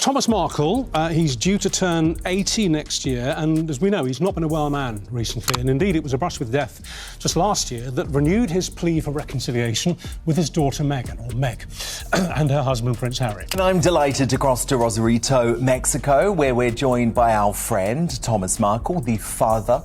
Thomas Markle, he's due to turn 80 next year, and as we know, he's not been a well man recently, and indeed it was a brush with death just last year that renewed his plea for reconciliation with his daughter Meghan, or Meg, and her husband Prince Harry. And I'm delighted to cross to Rosarito, Mexico, where we're joined by our friend Thomas Markle, the father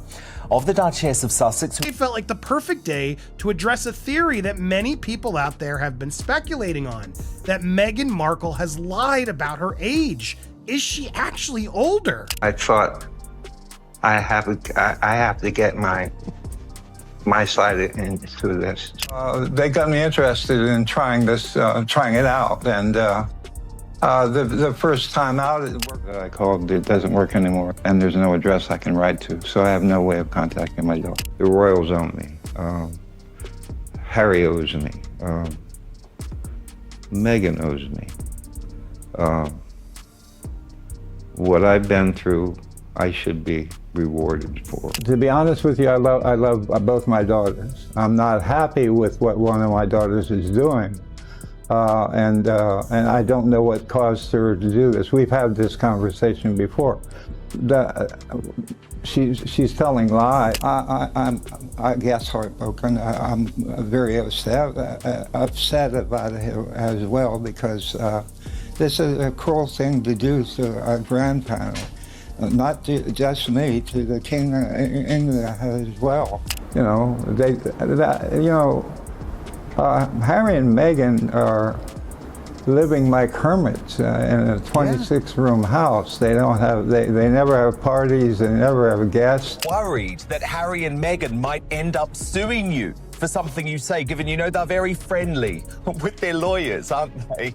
of the Duchess of Sussex. It felt like the perfect day to address a theory that many people out there have been speculating on, that Meghan Markle has lied about her age. Is she actually older? I thought I have to get my side into this. They got me interested in trying it out, and the first time out, it worked. I called, it doesn't work anymore, and there's no address I can write to, so I have no way of contacting my daughter. The royals own me. Harry owes me. Meghan owes me. What I've been through, I should be rewarded for. To be honest with you, I love both my daughters. I'm not happy with what one of my daughters is doing. And I don't know what caused her to do this. We've had this conversation before. She's telling lies. I guess heartbroken. I'm very upset about it as well, because this is a cruel thing to do to a grandparent. Not just me, to the King of England as well. You know, Harry and Meghan are living like hermits in a 26-room house. They don't have, they never have parties, they never have guests. Worried that Harry and Meghan might end up suing you for something you say, given you know they're very friendly with their lawyers, aren't they?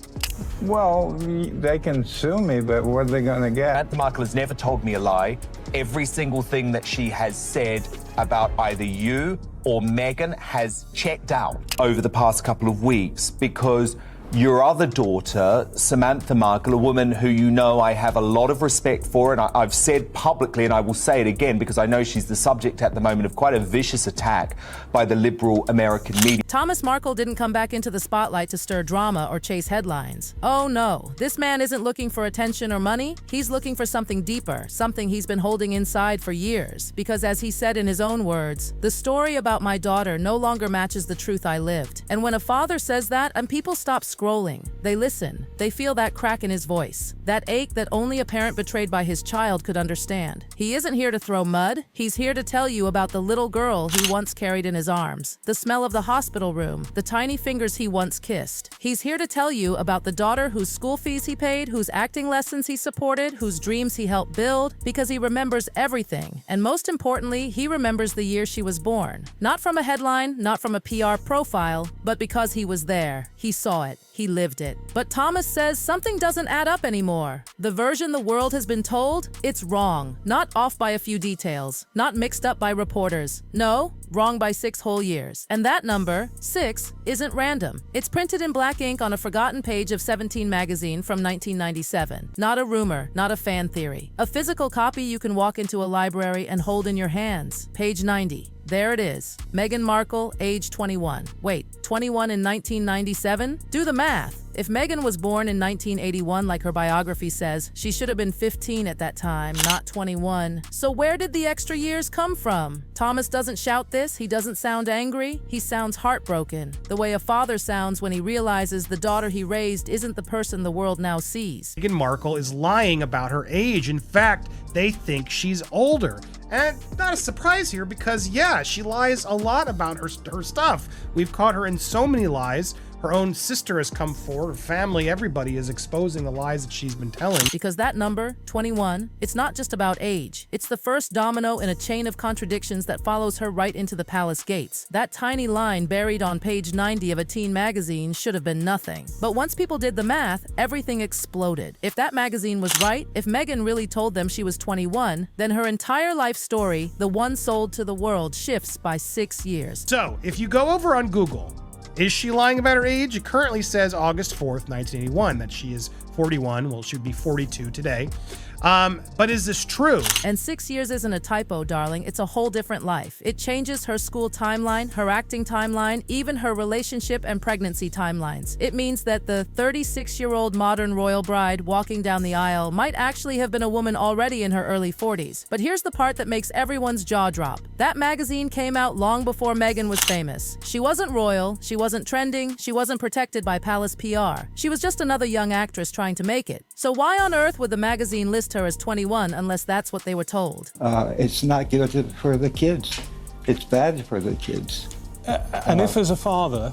Well, they can sue me, but what are they going to get? Meghan Markle has never told me a lie. Every single thing that she has said about either you or Meghan has checked out over the past couple of weeks, because your other daughter, Samantha Markle, a woman who you know I have a lot of respect for, and I've said publicly, and I will say it again because I know she's the subject at the moment of quite a vicious attack by the liberal American media. Thomas Markle didn't come back into the spotlight to stir drama or chase headlines. Oh no, this man isn't looking for attention or money. He's looking for something deeper, something he's been holding inside for years. Because as he said in his own words, the story about my daughter no longer matches the truth I lived. And when a father says that, and people stop scrolling, they listen, they feel that crack in his voice, that ache that only a parent betrayed by his child could understand. He isn't here to throw mud, he's here to tell you about the little girl he once carried in his arms, the smell of the hospital room, the tiny fingers he once kissed. He's here to tell you about the daughter whose school fees he paid, whose acting lessons he supported, whose dreams he helped build, because he remembers everything. And most importantly, he remembers the year she was born. Not from a headline, not from a PR profile, but because he was there. He saw it. He lived it. But Thomas says something doesn't add up anymore. The version the world has been told, it's wrong. Not off by a few details. Not mixed up by reporters. No, wrong by 6 whole years. And that number, 6, isn't random. It's printed in black ink on a forgotten page of 17 magazine from 1997. Not a rumor, not a fan theory. A physical copy you can walk into a library and hold in your hands. Page 90. There it is. Meghan Markle, age 21. Wait, 21 in 1997? Do the math. If Meghan was born in 1981, like her biography says, she should have been 15 at that time, not 21. So where did the extra years come from? Thomas doesn't shout this, he doesn't sound angry, he sounds heartbroken. The way a father sounds when he realizes the daughter he raised isn't the person the world now sees. Meghan Markle is lying about her age. In fact, they think she's older. And not a surprise here, because yeah, she lies a lot about her stuff. We've caught her in so many lies. Her own sister has come forward, her family, everybody is exposing the lies that she's been telling. Because that number, 21, it's not just about age. It's the first domino in a chain of contradictions that follows her right into the palace gates. That tiny line buried on page 90 of a teen magazine should have been nothing. But once people did the math, everything exploded. If that magazine was right, if Meghan really told them she was 21, then her entire life story, the one sold to the world, shifts by 6 years. So, if you go over on Google, is she lying about her age? It currently says August 4th, 1981, that she is 41. Well, she would be 42 today. But is this true? And 6 years isn't a typo, darling. It's a whole different life. It changes her school timeline, her acting timeline, even her relationship and pregnancy timelines. It means that the 36-year-old modern royal bride walking down the aisle might actually have been a woman already in her early 40s. But here's the part that makes everyone's jaw drop. That magazine came out long before Meghan was famous. She wasn't royal, she wasn't trending, she wasn't protected by palace PR. She was just another young actress trying to make it. So why on earth would the magazine list her as 21 unless that's what they were told? It's not good for the kids. It's bad for the kids. And if, as a father,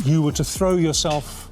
you were to throw yourself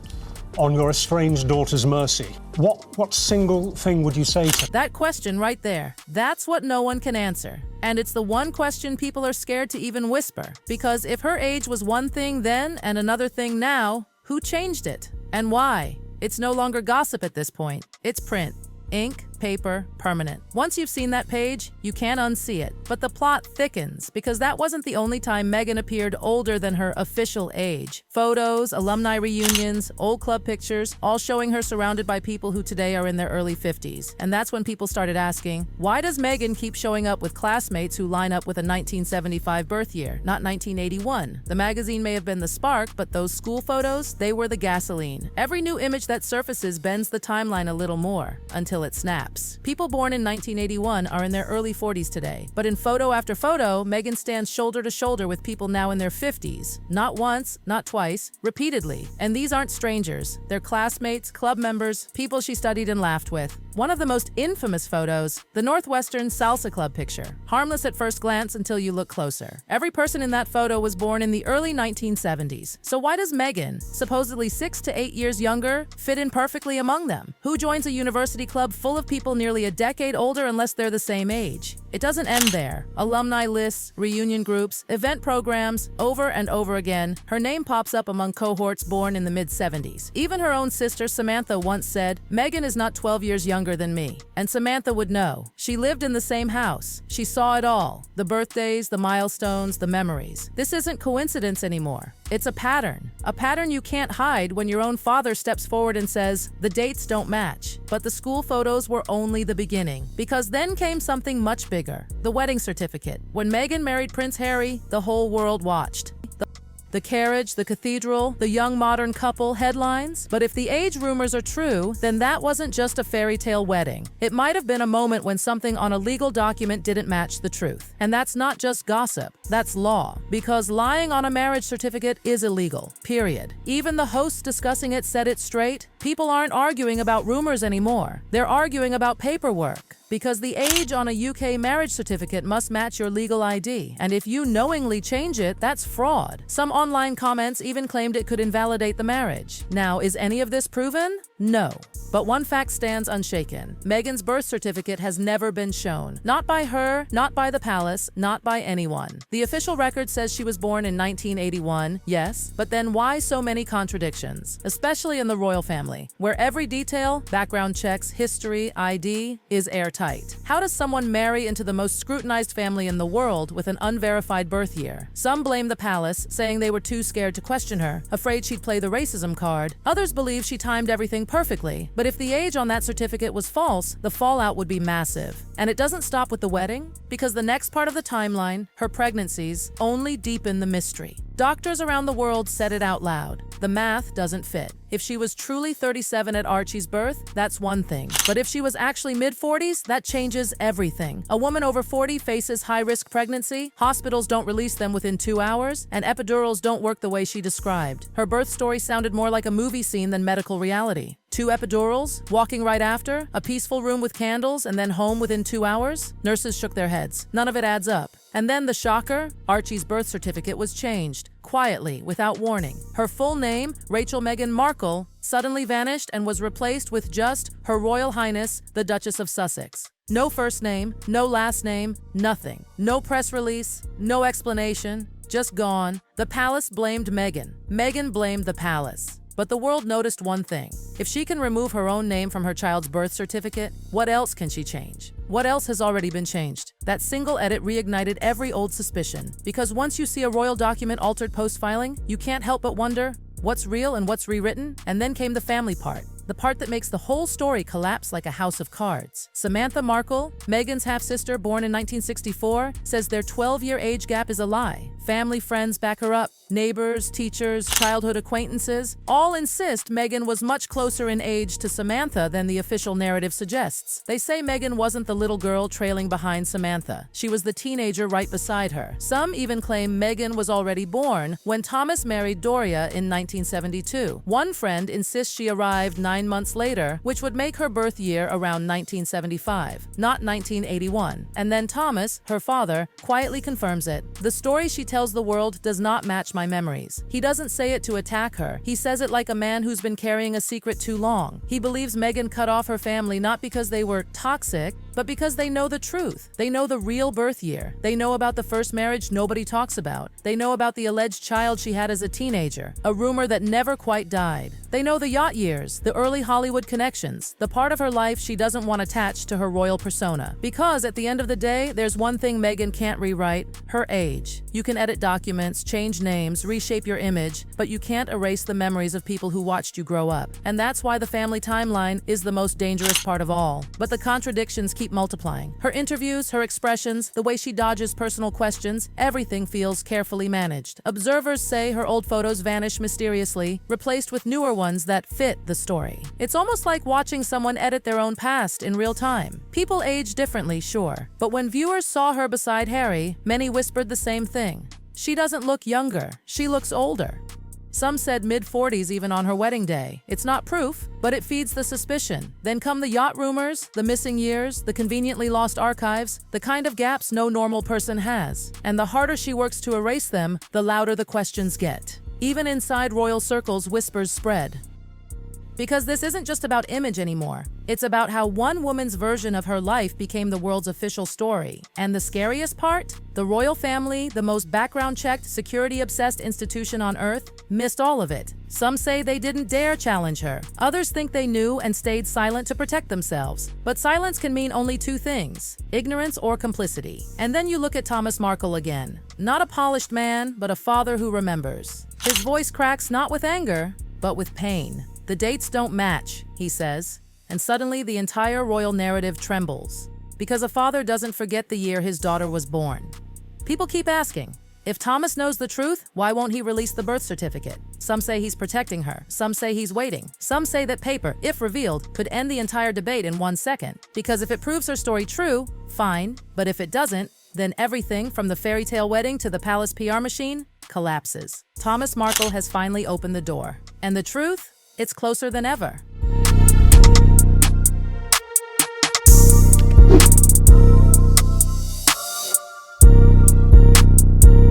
on your estranged daughter's mercy, what single thing would you say to her? That question right there, that's what no one can answer. And it's the one question people are scared to even whisper. Because if her age was one thing then and another thing now, who changed it? And why? It's no longer gossip at this point. It's print. Ink, paper, permanent. Once you've seen that page, you can't unsee it. But the plot thickens, because that wasn't the only time Meghan appeared older than her official age. Photos, alumni reunions, old club pictures, all showing her surrounded by people who today are in their early 50s. And that's when people started asking, why does Meghan keep showing up with classmates who line up with a 1975 birth year, not 1981? The magazine may have been the spark, but those school photos, they were the gasoline. Every new image that surfaces bends the timeline a little more, until it snaps. People born in 1981 are in their early 40s today, but in photo after photo, Meghan stands shoulder to shoulder with people now in their 50s. Not once, not twice, repeatedly. And these aren't strangers. They're classmates, club members, people she studied and laughed with. One of the most infamous photos, the Northwestern Salsa Club picture. Harmless at first glance until you look closer. Every person in that photo was born in the early 1970s. So why does Meghan, supposedly 6 to 8 years younger, fit in perfectly among them? Who joins a university club full of people nearly a decade older unless they're the same age? It doesn't end there. Alumni lists, reunion groups, event programs, over and over again, her name pops up among cohorts born in the mid-70s. Even her own sister Samantha once said, Meghan is not 12 years younger than me. And Samantha would know. She lived in the same house. She saw it all. The birthdays, the milestones, the memories. This isn't coincidence anymore. It's a pattern. A pattern you can't hide when your own father steps forward and says, the dates don't match. But the school photos were only the beginning. Because then came something much bigger. The wedding certificate. When Meghan married Prince Harry, the whole world watched. The carriage, the cathedral, the young modern couple headlines. But if the age rumors are true, then that wasn't just a fairy tale wedding. It might have been a moment when something on a legal document didn't match the truth. And that's not just gossip, that's law. Because lying on a marriage certificate is illegal, period. Even the hosts discussing it said it straight. People aren't arguing about rumors anymore. They're arguing about paperwork. Because the age on a UK marriage certificate must match your legal ID. And if you knowingly change it, that's fraud. Some online comments even claimed it could invalidate the marriage. Now, is any of this proven? No. But one fact stands unshaken. Meghan's birth certificate has never been shown. Not by her, not by the palace, not by anyone. The official record says she was born in 1981, yes, but then why so many contradictions? Especially in the royal family, where every detail, background checks, history, ID, is airtight. How does someone marry into the most scrutinized family in the world with an unverified birth year? Some blame the palace, saying they were too scared to question her, afraid she'd play the racism card. Others believe she timed everything perfectly. But if the age on that certificate was false, the fallout would be massive. And it doesn't stop with the wedding, because the next part of the timeline, her pregnancies, only deepen the mystery. Doctors around the world said it out loud. The math doesn't fit. If she was truly 37 at Archie's birth, that's one thing. But if she was actually mid-40s, that changes everything. A woman over 40 faces high-risk pregnancy, hospitals don't release them within 2 hours, and epidurals don't work the way she described. Her birth story sounded more like a movie scene than medical reality. 2 epidurals, walking right after, a peaceful room with candles, and then home within 2 hours? Nurses shook their heads. None of it adds up. And then the shocker, Archie's birth certificate was changed, quietly, without warning. Her full name, Rachel Meghan Markle, suddenly vanished and was replaced with just Her Royal Highness, the Duchess of Sussex. No first name, no last name, nothing. No press release, no explanation, just gone. The palace blamed Meghan. Meghan blamed the palace. But the world noticed one thing. If she can remove her own name from her child's birth certificate, what else can she change? What else has already been changed? That single edit reignited every old suspicion. Because once you see a royal document altered post-filing, you can't help but wonder, what's real and what's rewritten? And then came the family part. the part that makes the whole story collapse like a house of cards. Samantha Markle, Meghan's half-sister born in 1964, says their 12-year age gap is a lie. Family friends back her up. Neighbors, teachers, childhood acquaintances all insist Meghan was much closer in age to Samantha than the official narrative suggests. They say Meghan wasn't the little girl trailing behind Samantha. She was the teenager right beside her. Some even claim Meghan was already born when Thomas married Doria in 1972. One friend insists she arrived 9 months later, which would make her birth year around 1975, not 1981. And then Thomas, her father, quietly confirms it. The story she tells the world does not match my memories. He doesn't say it to attack her. He says it like a man who's been carrying a secret too long. He believes Meghan cut off her family not because they were toxic, but because they know the truth. They know the real birth year. They know about the first marriage nobody talks about. They know about the alleged child she had as a teenager, a rumor that never quite died. They know the yacht years, the early Hollywood connections, the part of her life she doesn't want attached to her royal persona. Because at the end of the day, there's one thing Meghan can't rewrite: her age. You can edit documents, change names, reshape your image, but you can't erase the memories of people who watched you grow up. And that's why the family timeline is the most dangerous part of all. But the contradictions keep multiplying. Her interviews, her expressions, the way she dodges personal questions, everything feels carefully managed. Observers say her old photos vanish mysteriously, replaced with newer ones that fit the story. It's almost like watching someone edit their own past in real time. People age differently, sure, but when viewers saw her beside Harry, many whispered the same thing. She doesn't look younger, she looks older. Some said mid-40s even on her wedding day. It's not proof, but it feeds the suspicion. Then come the yacht rumors, the missing years, the conveniently lost archives, the kind of gaps no normal person has. And the harder she works to erase them, the louder the questions get. Even inside royal circles, whispers spread. Because this isn't just about image anymore. It's about how one woman's version of her life became the world's official story. And the scariest part? The royal family, the most background-checked, security-obsessed institution on Earth, missed all of it. Some say they didn't dare challenge her. Others think they knew and stayed silent to protect themselves. But silence can mean only two things: ignorance or complicity. And then you look at Thomas Markle again. Not a polished man, but a father who remembers. His voice cracks not with anger, but with pain. The dates don't match, he says, and suddenly the entire royal narrative trembles. Because a father doesn't forget the year his daughter was born. People keep asking, if Thomas knows the truth, why won't he release the birth certificate? Some say he's protecting her. Some say he's waiting. Some say that paper, if revealed, could end the entire debate in 1 second. Because if it proves her story true, fine. But if it doesn't, then everything from the fairy tale wedding to the palace PR machine collapses. Thomas Markle has finally opened the door. And the truth? It's closer than ever.